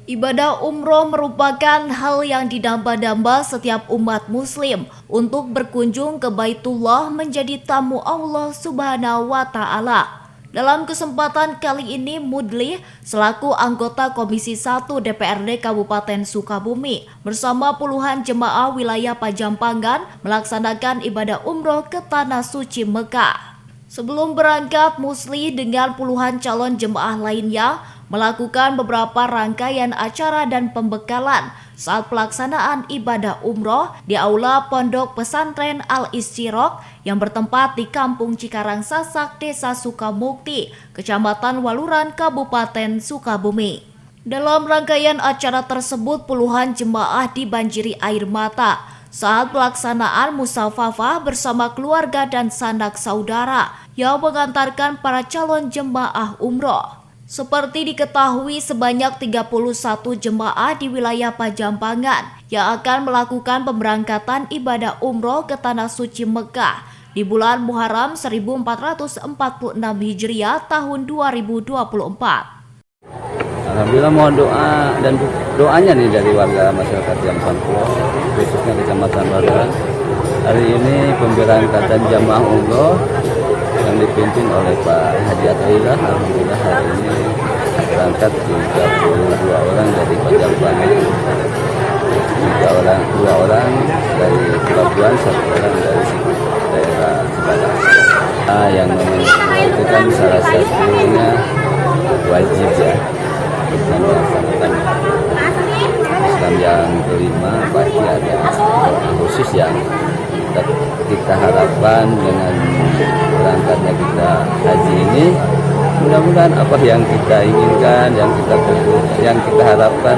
Ibadah umroh merupakan hal yang didamba-damba setiap umat muslim untuk berkunjung ke Baitullah menjadi tamu Allah Subhanahu wa Ta'ala. Dalam kesempatan kali ini, Mudli selaku anggota Komisi 1 DPRD Kabupaten Sukabumi bersama puluhan jemaah wilayah Pajampangan melaksanakan ibadah umroh ke Tanah Suci Mekah. Sebelum berangkat, Musli dengan puluhan calon jemaah lainnya melakukan beberapa rangkaian acara dan pembekalan saat pelaksanaan ibadah umroh di Aula Pondok Pesantren Al-Isyraq yang bertempat di Kampung Cikarang Sasak, Desa Sukamukti, Kecamatan Waluran, Kabupaten Sukabumi. Dalam rangkaian acara tersebut, puluhan jemaah dibanjiri air mata saat pelaksanaan musafafah bersama keluarga dan sanak saudara yang mengantarkan para calon jemaah umroh. Seperti diketahui, sebanyak 31 jemaah di wilayah Pajampangan yang akan melakukan pemberangkatan ibadah umroh ke Tanah Suci Mekah di bulan Muharram 1446 Hijriah tahun 2024. Alhamdulillah, mohon doa dan doanya nih dari warga masyarakat Jampangkulo, khususnya Kecamatan Waluran. Hari ini pemberangkatan jamaah umroh yang dipimpin oleh Pak Haji Athaillah. Alhamdulillah hari ini berangkat 32 orang dari Pajampangan, 2 orang dari Pelabuhan, 1 orang dari daerah Cikarang. Yang itu kan salah satunya wajib ya, kita melaksanakan Islam yang kelima, pasti ada khusus yang kita harapkan dengan berangkatnya kita haji ini, mudah-mudahan apa yang kita inginkan, yang kita harapkan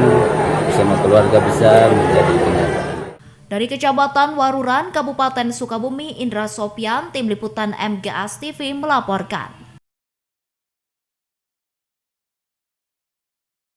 bersama keluarga besar menjadi kenyataan. Dari Kecamatan Waruran, Kabupaten Sukabumi, Indra Sopyan, Tim Liputan MGS TV melaporkan.